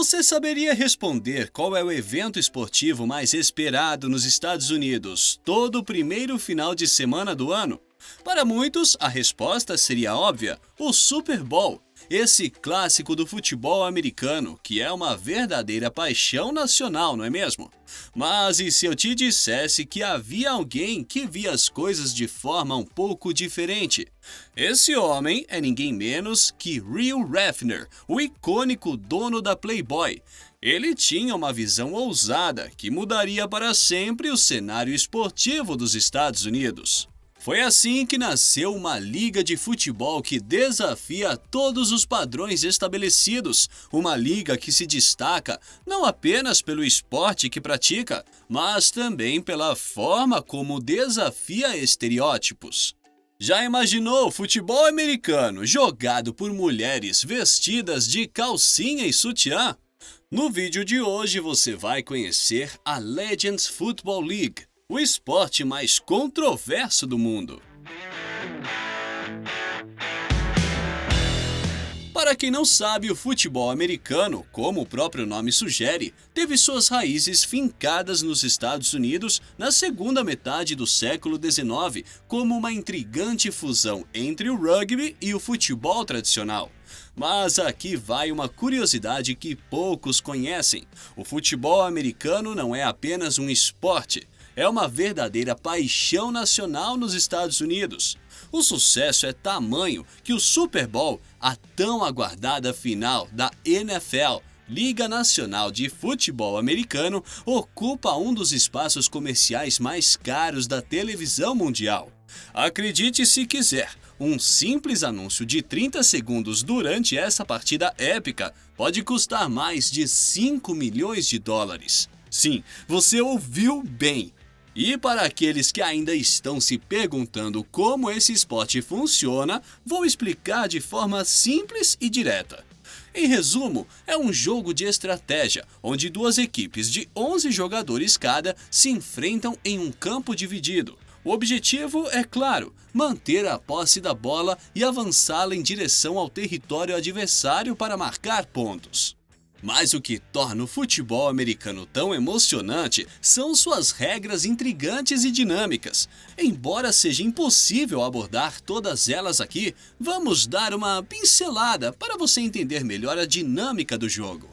Você saberia responder qual é o evento esportivo mais esperado nos Estados Unidos todo o primeiro final de semana do ano? Para muitos, a resposta seria óbvia: o Super Bowl. Esse clássico do futebol americano, que é uma verdadeira paixão nacional, não é mesmo? Mas e se eu te dissesse que havia alguém que via as coisas de forma um pouco diferente? Esse homem é ninguém menos que Hugh Hefner, o icônico dono da Playboy. Ele tinha uma visão ousada que mudaria para sempre o cenário esportivo dos Estados Unidos. Foi assim que nasceu uma liga de futebol que desafia todos os padrões estabelecidos, uma liga que se destaca não apenas pelo esporte que pratica, mas também pela forma como desafia estereótipos. Já imaginou futebol americano jogado por mulheres vestidas de calcinha e sutiã? No vídeo de hoje você vai conhecer a Legends Football League, o esporte mais controverso do mundo. Para quem não sabe, o futebol americano, como o próprio nome sugere, teve suas raízes fincadas nos Estados Unidos na segunda metade do século XIX, como uma intrigante fusão entre o rugby e o futebol tradicional. Mas aqui vai uma curiosidade que poucos conhecem: o futebol americano não é apenas um esporte. É uma verdadeira paixão nacional nos Estados Unidos. O sucesso é tamanho que o Super Bowl, a tão aguardada final da NFL, Liga Nacional de Futebol Americano, ocupa um dos espaços comerciais mais caros da televisão mundial. Acredite se quiser, um simples anúncio de 30 segundos durante essa partida épica pode custar mais de 5 milhões de dólares. Sim, você ouviu bem! E para aqueles que ainda estão se perguntando como esse esporte funciona, vou explicar de forma simples e direta. Em resumo, é um jogo de estratégia, onde duas equipes de 11 jogadores cada se enfrentam em um campo dividido. O objetivo é claro: manter a posse da bola e avançá-la em direção ao território adversário para marcar pontos. Mas o que torna o futebol americano tão emocionante são suas regras intrigantes e dinâmicas. Embora seja impossível abordar todas elas aqui, vamos dar uma pincelada para você entender melhor a dinâmica do jogo.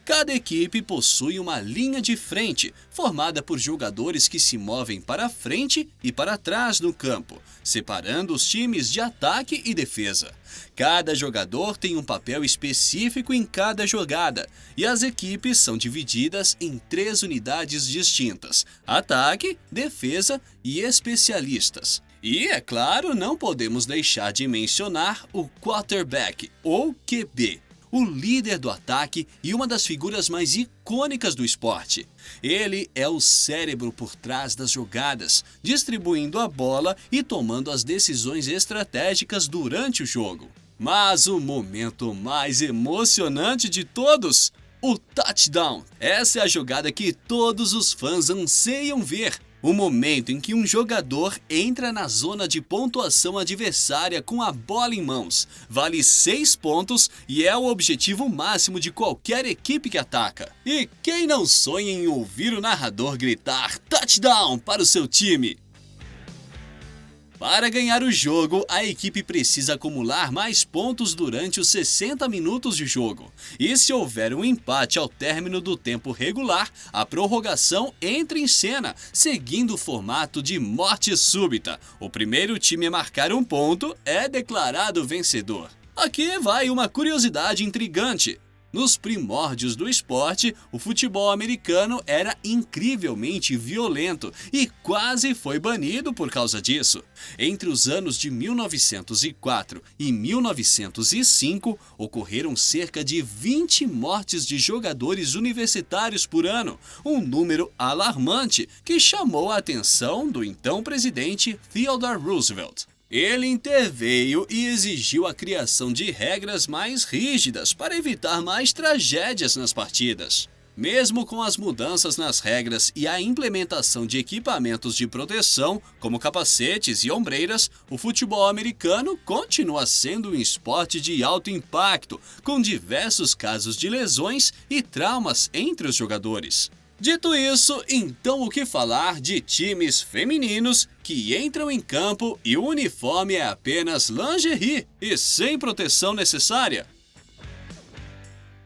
Cada equipe possui uma linha de frente, formada por jogadores que se movem para frente e para trás no campo, separando os times de ataque e defesa. Cada jogador tem um papel específico em cada jogada, e as equipes são divididas em 3 unidades distintas: ataque, defesa e especialistas. E, é claro, não podemos deixar de mencionar o quarterback, ou QB. O líder do ataque e uma das figuras mais icônicas do esporte. Ele é o cérebro por trás das jogadas, distribuindo a bola e tomando as decisões estratégicas durante o jogo. Mas o momento mais emocionante de todos? O touchdown! Essa é a jogada que todos os fãs anseiam ver. O momento em que um jogador entra na zona de pontuação adversária com a bola em mãos. Vale 6 pontos e é o objetivo máximo de qualquer equipe que ataca. E quem não sonha em ouvir o narrador gritar touchdown para o seu time? Para ganhar o jogo, a equipe precisa acumular mais pontos durante os 60 minutos de jogo. E se houver um empate ao término do tempo regular, a prorrogação entra em cena, seguindo o formato de morte súbita. O primeiro time a marcar um ponto é declarado vencedor. Aqui vai uma curiosidade intrigante. Nos primórdios do esporte, o futebol americano era incrivelmente violento e quase foi banido por causa disso. Entre os anos de 1904 e 1905, ocorreram cerca de 20 mortes de jogadores universitários por ano, um número alarmante que chamou a atenção do então presidente Theodore Roosevelt. Ele interveio e exigiu a criação de regras mais rígidas para evitar mais tragédias nas partidas. Mesmo com as mudanças nas regras e a implementação de equipamentos de proteção, como capacetes e ombreiras, o futebol americano continua sendo um esporte de alto impacto, com diversos casos de lesões e traumas entre os jogadores. Dito isso, então o que falar de times femininos que entram em campo e o uniforme é apenas lingerie e sem proteção necessária?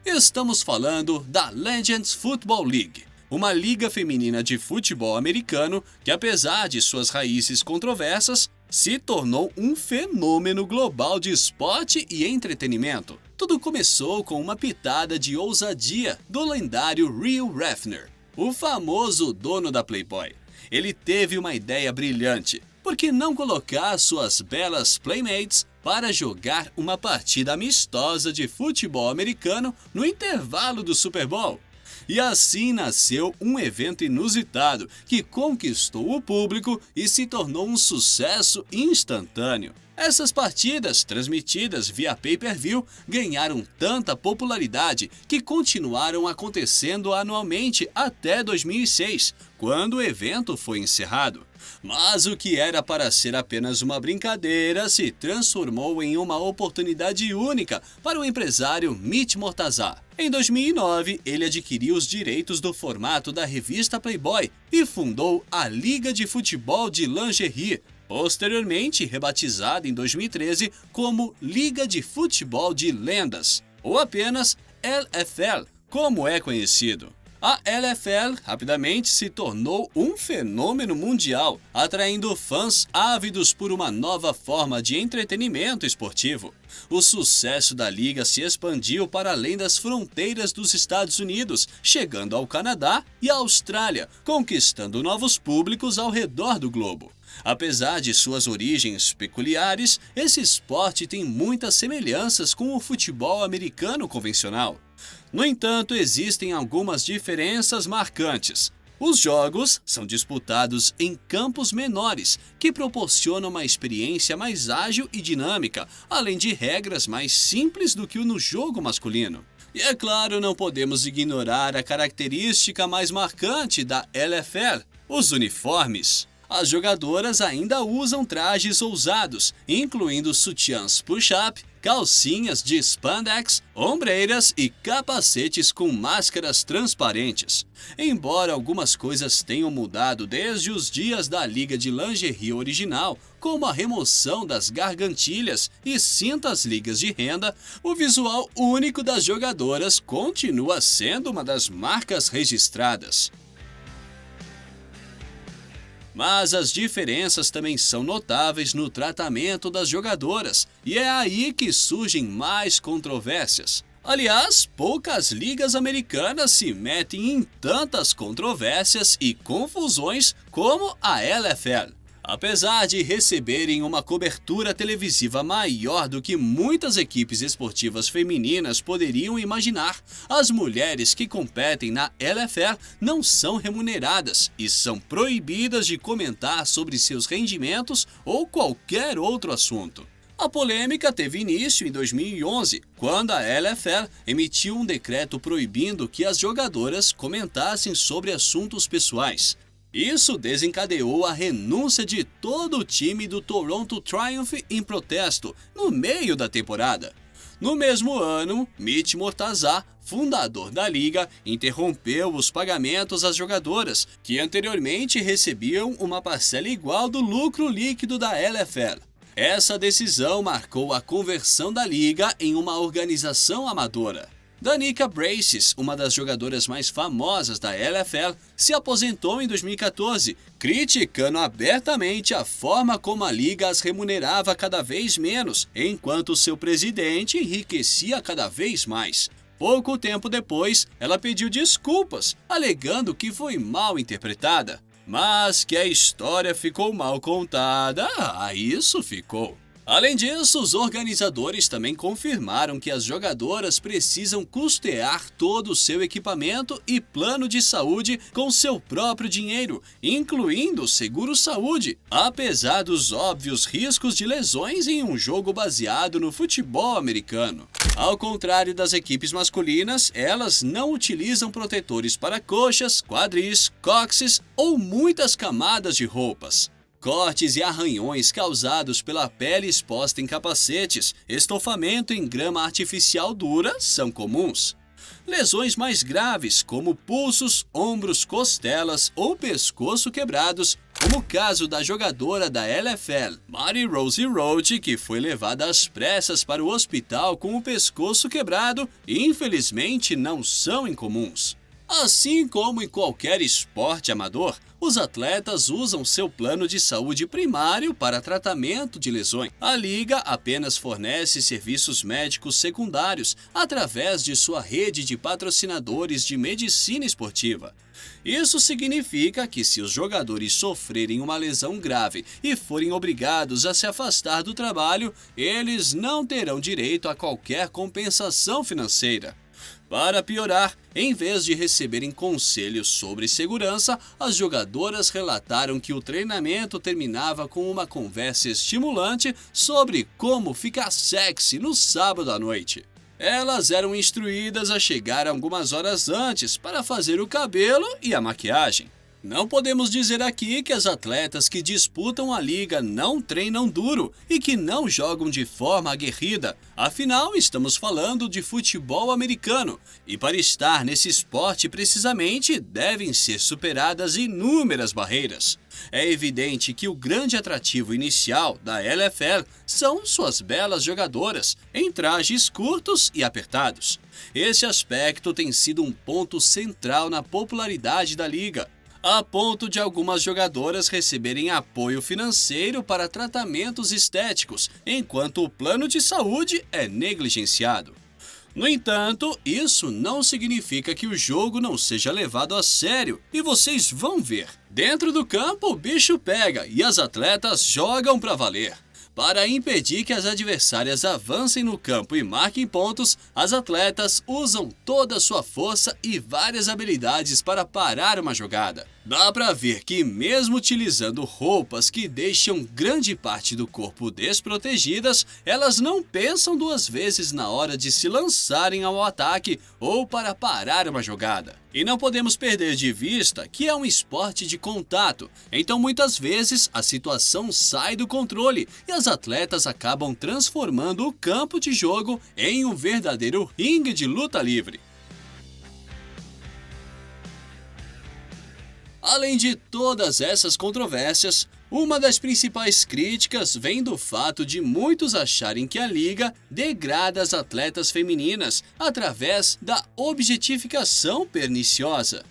Estamos falando da Legends Football League, uma liga feminina de futebol americano que, apesar de suas raízes controversas, se tornou um fenômeno global de esporte e entretenimento. Tudo começou com uma pitada de ousadia do lendário Hugh Hefner, o famoso dono da Playboy. Ele teve uma ideia brilhante. Por que não colocar suas belas playmates para jogar uma partida amistosa de futebol americano no intervalo do Super Bowl? E assim nasceu um evento inusitado que conquistou o público e se tornou um sucesso instantâneo. Essas partidas, transmitidas via pay-per-view, ganharam tanta popularidade que continuaram acontecendo anualmente até 2006, quando o evento foi encerrado. Mas o que era para ser apenas uma brincadeira se transformou em uma oportunidade única para o empresário Mitch Mortazar. Em 2009, ele adquiriu os direitos do formato da revista Playboy e fundou a Liga de Futebol de Lingerie, posteriormente rebatizada em 2013 como Liga de Futebol de Lendas, ou apenas LFL, como é conhecido. A LFL rapidamente se tornou um fenômeno mundial, atraindo fãs ávidos por uma nova forma de entretenimento esportivo. O sucesso da liga se expandiu para além das fronteiras dos Estados Unidos, chegando ao Canadá e à Austrália, conquistando novos públicos ao redor do globo. Apesar de suas origens peculiares, esse esporte tem muitas semelhanças com o futebol americano convencional. No entanto, existem algumas diferenças marcantes. Os jogos são disputados em campos menores, que proporcionam uma experiência mais ágil e dinâmica, além de regras mais simples do que no jogo masculino. E é claro, não podemos ignorar a característica mais marcante da LFL, os uniformes. As jogadoras ainda usam trajes ousados, incluindo sutiãs push-up, calcinhas de spandex, ombreiras e capacetes com máscaras transparentes. Embora algumas coisas tenham mudado desde os dias da liga de lingerie original, como a remoção das gargantilhas e cintas ligas de renda, o visual único das jogadoras continua sendo uma das marcas registradas. Mas as diferenças também são notáveis no tratamento das jogadoras, e é aí que surgem mais controvérsias. Aliás, poucas ligas americanas se metem em tantas controvérsias e confusões como a LFL. Apesar de receberem uma cobertura televisiva maior do que muitas equipes esportivas femininas poderiam imaginar, as mulheres que competem na LFL não são remuneradas e são proibidas de comentar sobre seus rendimentos ou qualquer outro assunto. A polêmica teve início em 2011, quando a LFL emitiu um decreto proibindo que as jogadoras comentassem sobre assuntos pessoais. Isso desencadeou a renúncia de todo o time do Toronto Triumph em protesto no meio da temporada. No mesmo ano, Mitch Mortazar, fundador da liga, interrompeu os pagamentos às jogadoras, que anteriormente recebiam uma parcela igual do lucro líquido da LFL. Essa decisão marcou a conversão da liga em uma organização amadora. Danica Braces, uma das jogadoras mais famosas da LFL, se aposentou em 2014, criticando abertamente a forma como a liga as remunerava cada vez menos, enquanto seu presidente enriquecia cada vez mais. Pouco tempo depois, ela pediu desculpas, alegando que foi mal interpretada. Mas que a história ficou mal contada, isso ficou. Além disso, os organizadores também confirmaram que as jogadoras precisam custear todo o seu equipamento e plano de saúde com seu próprio dinheiro, incluindo o seguro-saúde, apesar dos óbvios riscos de lesões em um jogo baseado no futebol americano. Ao contrário das equipes masculinas, elas não utilizam protetores para coxas, quadris, cóccix ou muitas camadas de roupas. Cortes e arranhões causados pela pele exposta em capacetes, estofamento em grama artificial dura são comuns. Lesões mais graves, como pulsos, ombros, costelas ou pescoço quebrados, como o caso da jogadora da NFL, Mary Rose Roach, que foi levada às pressas para o hospital com o pescoço quebrado, infelizmente não são incomuns. Assim como em qualquer esporte amador, os atletas usam seu plano de saúde primário para tratamento de lesões. A liga apenas fornece serviços médicos secundários através de sua rede de patrocinadores de medicina esportiva. Isso significa que se os jogadores sofrerem uma lesão grave e forem obrigados a se afastar do trabalho, eles não terão direito a qualquer compensação financeira. Para piorar, em vez de receberem conselhos sobre segurança, as jogadoras relataram que o treinamento terminava com uma conversa estimulante sobre como ficar sexy no sábado à noite. Elas eram instruídas a chegar algumas horas antes para fazer o cabelo e a maquiagem. Não podemos dizer aqui que as atletas que disputam a liga não treinam duro e que não jogam de forma aguerrida. Afinal, estamos falando de futebol americano e para estar nesse esporte precisamente devem ser superadas inúmeras barreiras. É evidente que o grande atrativo inicial da NFL são suas belas jogadoras em trajes curtos e apertados. Esse aspecto tem sido um ponto central na popularidade da liga, a ponto de algumas jogadoras receberem apoio financeiro para tratamentos estéticos, enquanto o plano de saúde é negligenciado. No entanto, isso não significa que o jogo não seja levado a sério, e vocês vão ver. Dentro do campo, o bicho pega e as atletas jogam para valer. Para impedir que as adversárias avancem no campo e marquem pontos, as atletas usam toda a sua força e várias habilidades para parar uma jogada. Dá para ver que mesmo utilizando roupas que deixam grande parte do corpo desprotegidas, elas não pensam duas vezes na hora de se lançarem ao ataque ou para parar uma jogada. E não podemos perder de vista que é um esporte de contato, então muitas vezes a situação sai do controle e as atletas acabam transformando o campo de jogo em um verdadeiro ringue de luta livre. Além de todas essas controvérsias, uma das principais críticas vem do fato de muitos acharem que a liga degrada as atletas femininas através da objetificação perniciosa.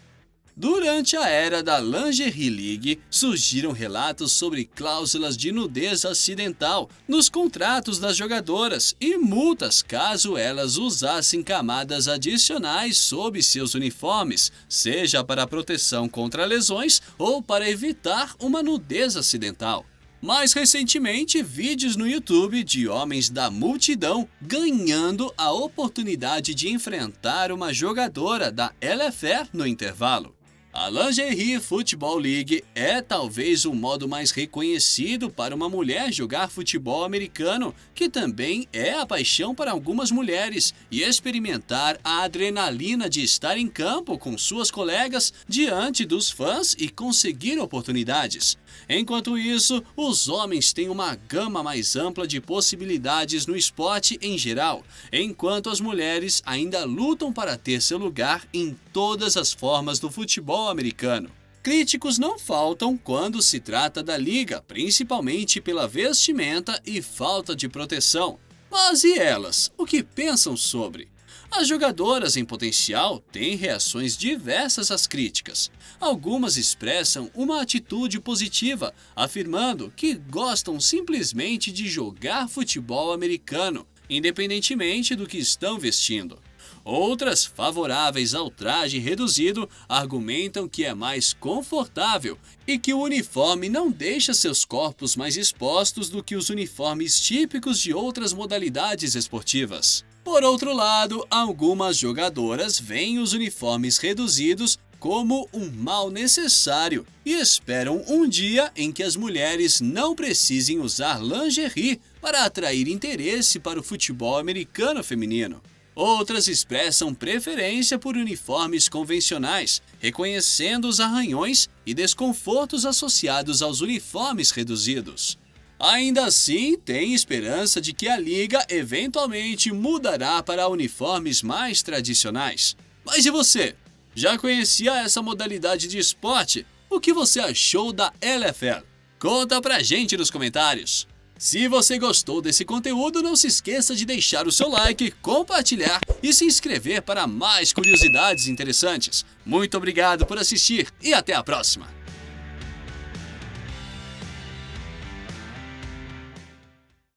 Durante a era da Lingerie League, surgiram relatos sobre cláusulas de nudez acidental nos contratos das jogadoras e multas caso elas usassem camadas adicionais sob seus uniformes, seja para proteção contra lesões ou para evitar uma nudez acidental. Mais recentemente, vídeos no YouTube de homens da multidão ganhando a oportunidade de enfrentar uma jogadora da NFL no intervalo. A Lingerie Football League é talvez o modo mais reconhecido para uma mulher jogar futebol americano, que também é a paixão para algumas mulheres, e experimentar a adrenalina de estar em campo com suas colegas diante dos fãs e conseguir oportunidades. Enquanto isso, os homens têm uma gama mais ampla de possibilidades no esporte em geral, enquanto as mulheres ainda lutam para ter seu lugar em todas as formas do futebol americano. Críticos não faltam quando se trata da liga, principalmente pela vestimenta e falta de proteção. Mas e elas? O que pensam sobre? As jogadoras em potencial têm reações diversas às críticas. Algumas expressam uma atitude positiva, afirmando que gostam simplesmente de jogar futebol americano, independentemente do que estão vestindo. Outras, favoráveis ao traje reduzido, argumentam que é mais confortável e que o uniforme não deixa seus corpos mais expostos do que os uniformes típicos de outras modalidades esportivas. Por outro lado, algumas jogadoras veem os uniformes reduzidos como um mal necessário e esperam um dia em que as mulheres não precisem usar lingerie para atrair interesse para o futebol americano feminino. Outras expressam preferência por uniformes convencionais, reconhecendo os arranhões e desconfortos associados aos uniformes reduzidos. Ainda assim, tem esperança de que a liga eventualmente mudará para uniformes mais tradicionais. Mas e você? Já conhecia essa modalidade de esporte? O que você achou da NFL? Conta pra gente nos comentários. Se você gostou desse conteúdo, não se esqueça de deixar o seu like, compartilhar e se inscrever para mais curiosidades interessantes. Muito obrigado por assistir e até a próxima!